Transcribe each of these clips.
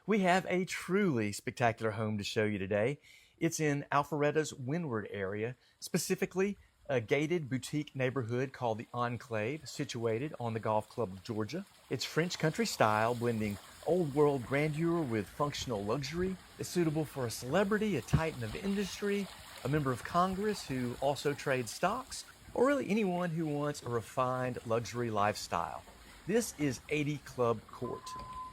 We have a truly spectacular home to show you today. It's in Alpharetta's Windward area, specifically a gated boutique neighborhood called the Enclave, situated on the Golf Club of Georgia. It's French country style, blending old world grandeur with functional luxury. It's suitable for a celebrity, a titan of industry, a member of Congress who also trades stocks, or really anyone who wants a refined luxury lifestyle. This is 80 Club Court.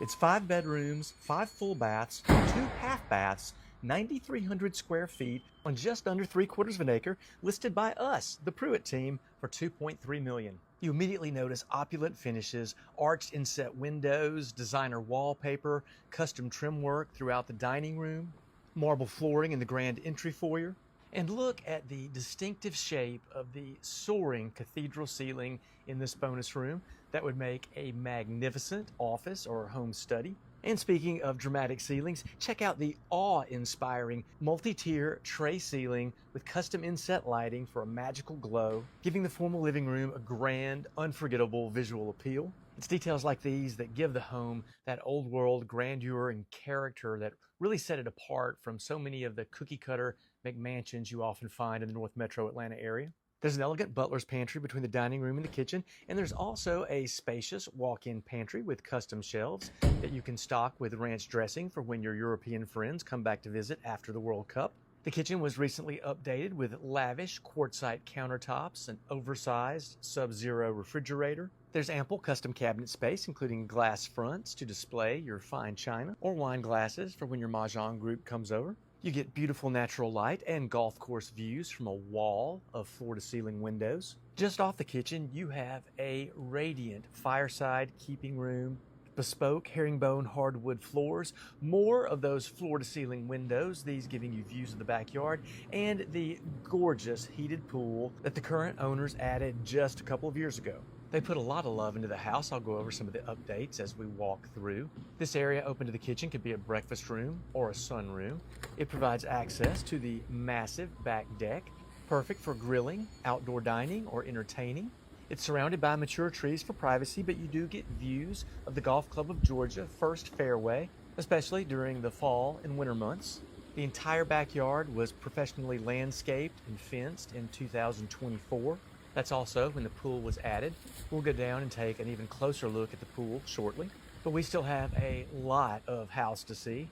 It's 5 bedrooms, 5 full baths, 2 half baths, 9,300 square feet on just under 3/4 of an acre, listed by us, the Prewitt team, for $2.3 million. You immediately notice opulent finishes, arched inset windows, designer wallpaper, custom trim work throughout the dining room, marble flooring in the grand entry foyer, and look at the distinctive shape of the soaring cathedral ceiling in this bonus room that would make a magnificent office or home study. And speaking of dramatic ceilings, check out the awe-inspiring multi-tier tray ceiling with custom inset lighting for a magical glow, giving the formal living room a grand, unforgettable visual appeal. It's details like these that give the home that old world grandeur and character that really set it apart from so many of the cookie-cutter McMansions you often find in the North Metro Atlanta area. There's an elegant butler's pantry between the dining room and the kitchen, and there's also a spacious walk-in pantry with custom shelves that you can stock with ranch dressing for when your European friends come back to visit after the World Cup. The kitchen was recently updated with lavish quartzite countertops, an oversized Sub-Zero refrigerator. There's ample custom cabinet space, including glass fronts to display your fine china or wine glasses for when your mahjong group comes over. You get beautiful natural light and golf course views from a wall of floor-to-ceiling windows. Just off the kitchen, you have a radiant fireside keeping room, bespoke herringbone hardwood floors, more of those floor-to-ceiling windows, these giving you views of the backyard, and the gorgeous heated pool that the current owners added just a couple of years ago. They put a lot of love into the house. I'll go over some of the updates as we walk through. This area open to the kitchen could be a breakfast room or a sunroom. It provides access to the massive back deck, perfect for grilling, outdoor dining, or entertaining. It's surrounded by mature trees for privacy, but you do get views of the Golf Club of Georgia first fairway, especially during the fall and winter months. The entire backyard was professionally landscaped and fenced in 2024. That's also when the pool was added. We'll go down and take an even closer look at the pool shortly. But we still have a lot of house to see,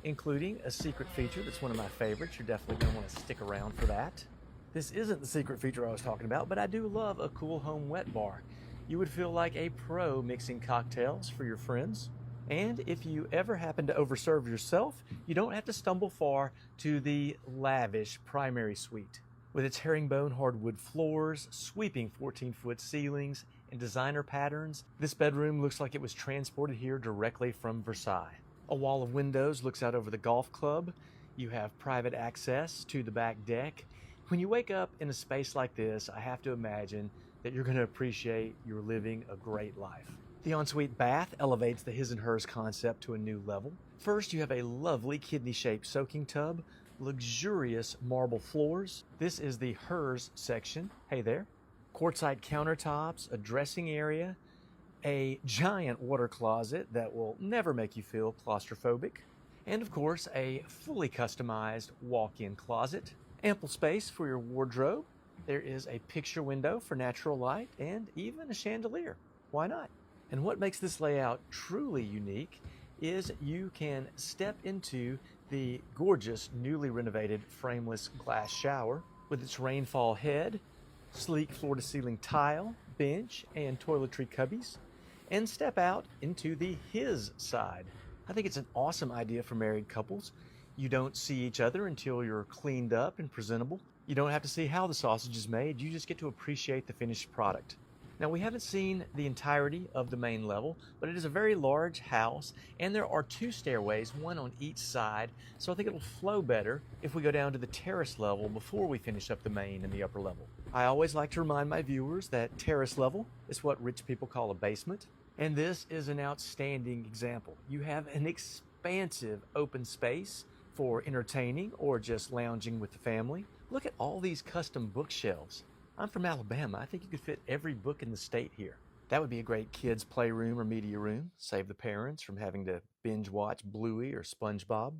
including a secret feature that's one of my favorites. You're definitely going to want to stick around for that. This isn't the secret feature I was talking about, but I do love a cool home wet bar. You would feel like a pro mixing cocktails for your friends. And if you ever happen to overserve yourself, you don't have to stumble far to the lavish primary suite. With its herringbone hardwood floors, sweeping 14-foot ceilings, and designer patterns, this bedroom looks like it was transported here directly from Versailles. A wall of windows looks out over the golf club. You have private access to the back deck. When you wake up in a space like this, I have to imagine that you're going to appreciate you're living a great life. The ensuite bath elevates the his and hers concept to a new level. First, you have a lovely kidney-shaped soaking tub, luxurious marble floors. This is the hers section. Hey there. Quartzite countertops, a dressing area, a giant water closet that will never make you feel claustrophobic, and of course a fully customized walk-in closet. Ample space for your wardrobe. There is a picture window for natural light and even a chandelier. Why not? And what makes this layout truly unique is you can step into the gorgeous newly renovated frameless glass shower with its rainfall head, sleek floor-to-ceiling tile, bench, and toiletry cubbies, and step out into the his side. I think it's an awesome idea for married couples. You don't see each other until you're cleaned up and presentable. You don't have to see how the sausage is made. You just get to appreciate the finished product. Now, we haven't seen the entirety of the main level, but it is a very large house, and there are 2 stairways, one on each side, so I think it'll flow better if we go down to the terrace level before we finish up the main and the upper level. I always like to remind my viewers that terrace level is what rich people call a basement, and this is an outstanding example. You have an expansive open space for entertaining or just lounging with the family. Look at all these custom bookshelves. I'm from Alabama. I think you could fit every book in the state here. That would be a great kids' playroom or media room. Save the parents from having to binge watch Bluey or SpongeBob.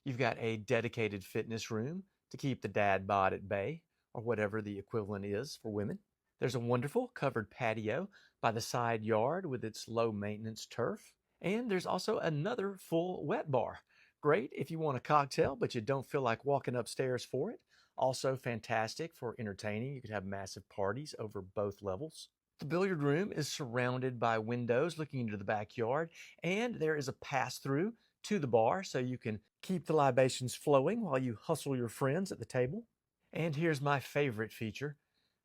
You've got a dedicated fitness room to keep the dad bod at bay, or whatever the equivalent is for women. There's a wonderful covered patio by the side yard with its low maintenance turf. And there's also another full wet bar. Great if you want a cocktail, but you don't feel like walking upstairs for it. Also fantastic for entertaining. You could have massive parties over both levels. The billiard room is surrounded by windows looking into the backyard, and there is a pass-through to the bar so you can keep the libations flowing while you hustle your friends at the table. And here's my favorite feature.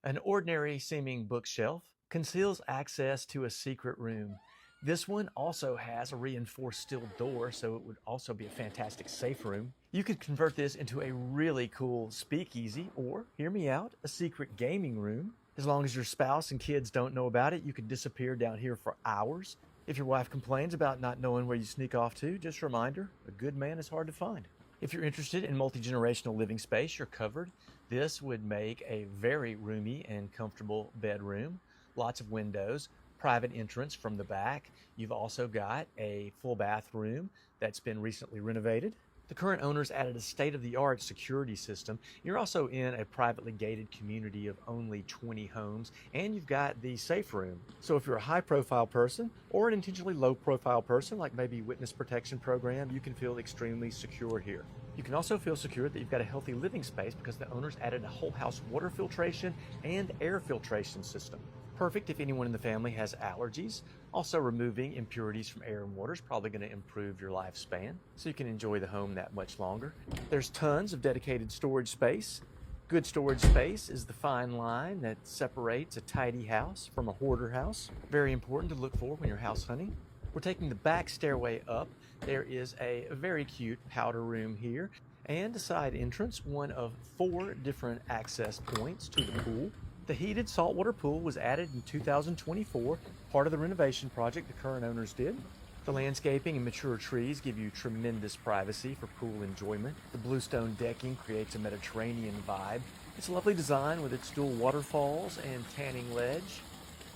An ordinary seeming bookshelf conceals access to a secret room. This one also has a reinforced steel door, so it would also be a fantastic safe room. You could convert this into a really cool speakeasy, or, hear me out, a secret gaming room. As long as your spouse and kids don't know about it, you could disappear down here for hours. If your wife complains about not knowing where you sneak off to, just a reminder, a good man is hard to find. If you're interested in multi-generational living space, you're covered. This would make a very roomy and comfortable bedroom. Lots of windows, private entrance from the back. You've also got a full bathroom that's been recently renovated. The current owners added a state-of-the-art security system. You're also in a privately gated community of only 20 homes, and you've got the safe room. So if you're a high-profile person or an intentionally low-profile person, like maybe witness protection program, you can feel extremely secure here. You can also feel secure that you've got a healthy living space because the owners added a whole house water filtration and air filtration system. Perfect if anyone in the family has allergies. Also, removing impurities from air and water is probably going to improve your lifespan, so you can enjoy the home that much longer. There's tons of dedicated storage space. Good storage space is the fine line that separates a tidy house from a hoarder house. Very important to look for when you're house hunting. We're taking the back stairway up. There is a very cute powder room here and a side entrance, one of 4 different access points to the pool. The heated saltwater pool was added in 2024, part of the renovation project the current owners did. The landscaping and mature trees give you tremendous privacy for pool enjoyment. The bluestone decking creates a Mediterranean vibe. It's a lovely design with its dual waterfalls and tanning ledge.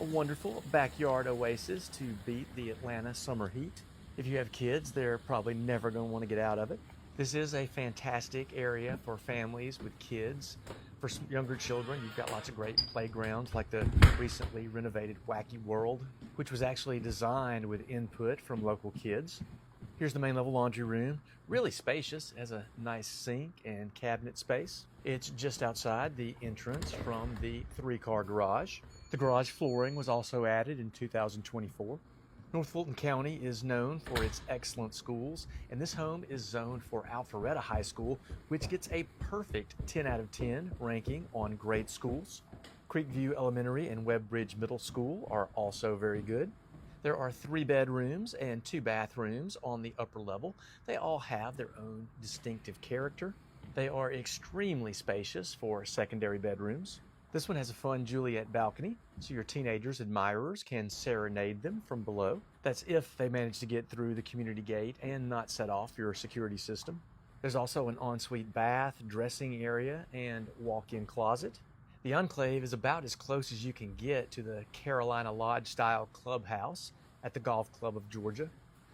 A wonderful backyard oasis to beat the Atlanta summer heat. If you have kids, they're probably never going to want to get out of it. This is a fantastic area for families with kids. For younger children, you've got lots of great playgrounds like the recently renovated Wacky World, which was actually designed with input from local kids. Here's the main level laundry room. Really spacious, has a nice sink and cabinet space. It's just outside the entrance from the 3-car garage. The garage flooring was also added in 2024. North Fulton County is known for its excellent schools, and this home is zoned for Alpharetta High School, which gets a perfect 10 out of 10 ranking on great schools. Creekview Elementary and Webbridge Middle School are also very good. There are 3 bedrooms and 2 bathrooms on the upper level. They all have their own distinctive character. They are extremely spacious for secondary bedrooms. This one has a fun Juliet balcony, so your teenagers' admirers can serenade them from below. That's if they manage to get through the community gate and not set off your security system. There's also an ensuite bath, dressing area, and walk-in closet. The Enclave is about as close as you can get to the Carolina Lodge-style clubhouse at the Golf Club of Georgia.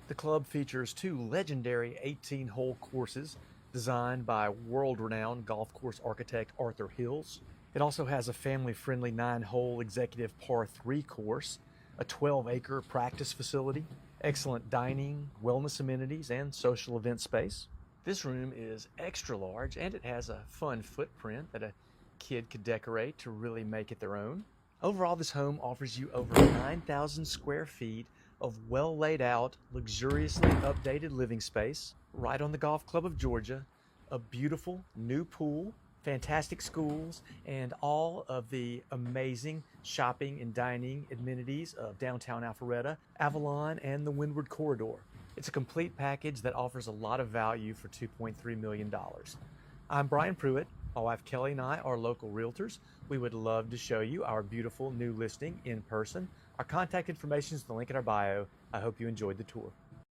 The club features 2 legendary 18-hole courses designed by world-renowned golf course architect Arthur Hills. It also has a family-friendly 9-hole executive par 3 course, a 12-acre practice facility, excellent dining, wellness amenities, and social event space. This room is extra large, and it has a fun footprint that a kid could decorate to really make it their own. Overall, this home offers you over 9,000 square feet of well laid out, luxuriously updated living space right on the Golf Club of Georgia, a beautiful new pool, fantastic schools, and all of the amazing shopping and dining amenities of downtown Alpharetta, Avalon, and the Windward corridor. It's a complete package that offers a lot of value for $2.3 million. I'm Bryan Prewitt. My wife Kelly and I are local realtors. We would love to show you our beautiful new listing in person. Our contact information is in the link in our bio. I hope you enjoyed the tour.